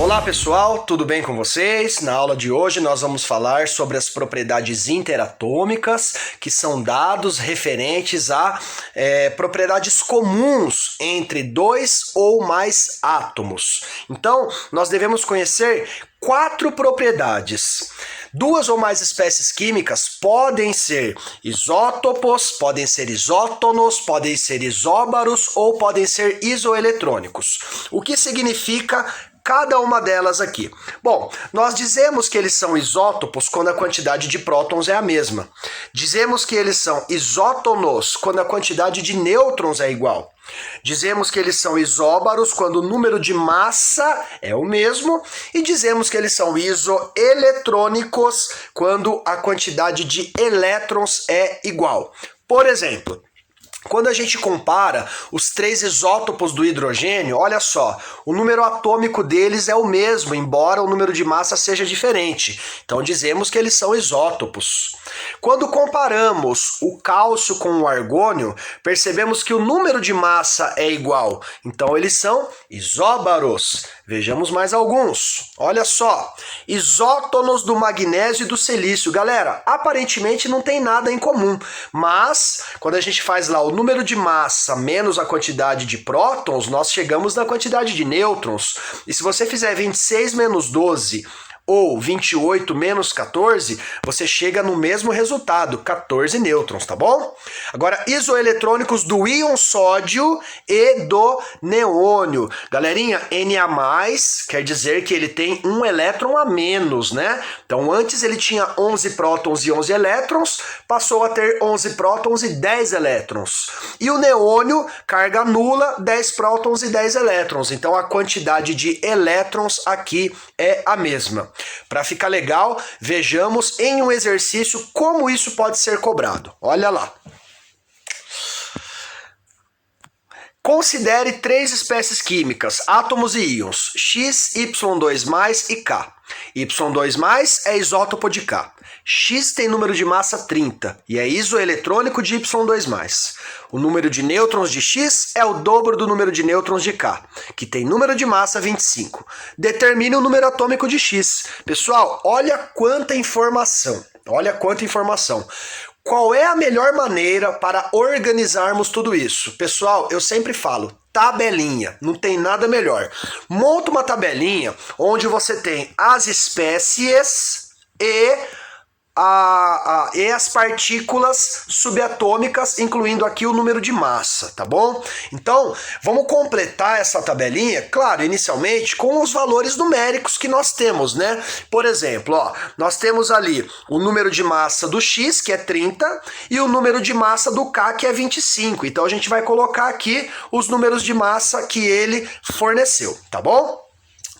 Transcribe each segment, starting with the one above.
Olá pessoal, tudo bem com vocês? Na aula de hoje nós vamos falar sobre as propriedades interatômicas, que são dados referentes a propriedades comuns entre dois ou mais átomos. Então, nós devemos conhecer 4 propriedades. 2 ou mais espécies químicas podem ser isótopos, podem ser isótonos, podem ser isóbaros ou podem ser isoeletrônicos. O que significa cada uma delas aqui? Bom, nós dizemos que eles são isótopos quando a quantidade de prótons é a mesma. Dizemos que eles são isótonos quando a quantidade de nêutrons é igual. Dizemos que eles são isóbaros quando o número de massa é o mesmo. E dizemos que eles são isoeletrônicos quando a quantidade de elétrons é igual. Por exemplo, quando a gente compara os 3 isótopos do hidrogênio, olha só, o número atômico deles é o mesmo, embora o número de massa seja diferente. Então dizemos que eles são isótopos. Quando comparamos o cálcio com o argônio, percebemos que o número de massa é igual. Então eles são isóbaros. Vejamos mais alguns. Olha só, isótonos do magnésio e do silício. Galera, aparentemente não tem nada em comum, mas quando a gente faz lá o número de massa menos a quantidade de prótons, nós chegamos na quantidade de nêutrons. E se você fizer 26 menos 12 ou 28 menos 14, você chega no mesmo resultado, 14 nêutrons, tá bom? Agora, isoeletrônicos do íon sódio e do neônio. Galerinha, Na+, quer dizer que ele tem um elétron a menos, né? Então, antes ele tinha 11 prótons e 11 elétrons, passou a ter 11 prótons e 10 elétrons. E o neônio, carga nula, 10 prótons e 10 elétrons. Então, a quantidade de elétrons aqui é a mesma. Para ficar legal, vejamos em um exercício como isso pode ser cobrado. Olha lá. Considere 3 espécies químicas, átomos e íons, X, Y2+, e K. Y2+ é isótopo de K. X tem número de massa 30 e é isoeletrônico de Y2+. O número de nêutrons de X é o dobro do número de nêutrons de K, que tem número de massa 25. Determine o número atômico de X. Pessoal, olha quanta informação. Olha quanta informação. Qual é a melhor maneira para organizarmos tudo isso? Pessoal, eu sempre falo, tabelinha, não tem nada melhor. Monta uma tabelinha onde você tem as espécies e as partículas subatômicas, incluindo aqui o número de massa, tá bom? Então, vamos completar essa tabelinha, claro, inicialmente com os valores numéricos que nós temos, né? Por exemplo, ó, nós temos ali o número de massa do X, que é 30, e o número de massa do K, que é 25. Então, a gente vai colocar aqui os números de massa que ele forneceu, tá bom?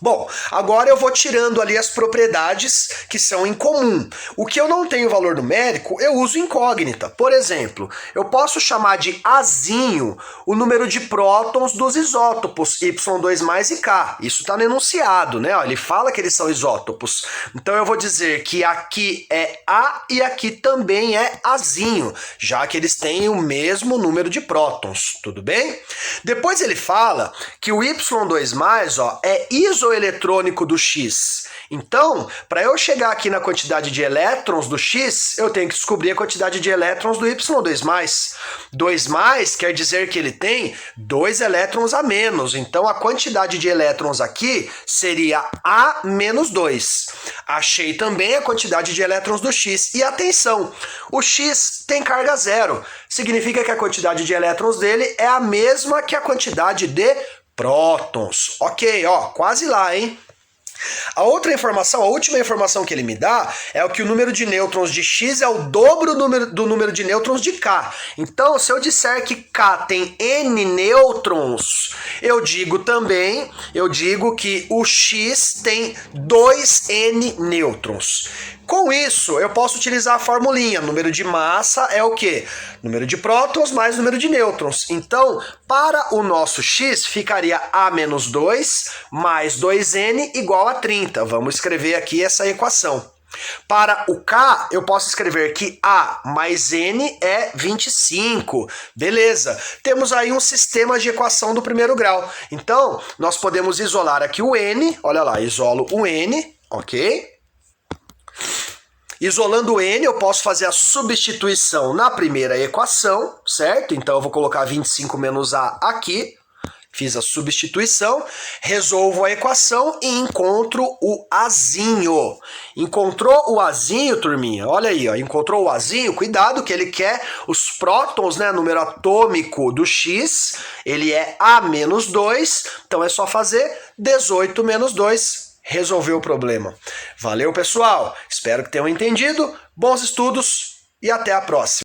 Bom, agora eu vou tirando ali as propriedades que são em comum. O que eu não tenho valor numérico, eu uso incógnita. Por exemplo, eu posso chamar de Azinho o número de prótons dos isótopos Y2+ e K. Isso está no enunciado, né? Ele fala que eles são isótopos. Então eu vou dizer que aqui é A e aqui também é Azinho, já que eles têm o mesmo número de prótons, tudo bem? Depois ele fala que o Y2+, ó, é isoeletrônico do X. Então, para eu chegar aqui na quantidade de elétrons do X, eu tenho que descobrir a quantidade de elétrons do Y2+. 2+ quer dizer que ele tem 2 elétrons a menos. Então, a quantidade de elétrons aqui seria A menos 2. Achei também a quantidade de elétrons do X. E atenção, o X tem carga zero. Significa que a quantidade de elétrons dele é a mesma que a quantidade de prótons. Ok, ó, quase lá, hein? A outra informação, a última informação que ele me dá é que o número de nêutrons de X é o dobro do número de nêutrons de K. Então, se eu disser que K tem N nêutrons, eu digo que o X tem 2N nêutrons. Com isso, eu posso utilizar a formulinha. Número de massa é o quê? Número de prótons mais número de nêutrons. Então, para o nosso X, ficaria A menos 2 mais 2N igual a 30. Vamos escrever aqui essa equação. Para o K, eu posso escrever que A mais N é 25. Beleza. Temos aí um sistema de equação do primeiro grau. Então, nós podemos isolar aqui o N. Olha lá, isolo o N, ok? Isolando o N, eu posso fazer a substituição na primeira equação, certo? Então, eu vou colocar 25 menos A aqui. Fiz a substituição, resolvo a equação e encontro o Azinho. Encontrou o Azinho, turminha? Olha aí, ó, encontrou o Azinho, cuidado que ele quer os prótons, né? Número atômico do X, ele é A menos 2, então é só fazer 18 menos 2, resolveu o problema. Valeu, pessoal, espero que tenham entendido, bons estudos e até a próxima.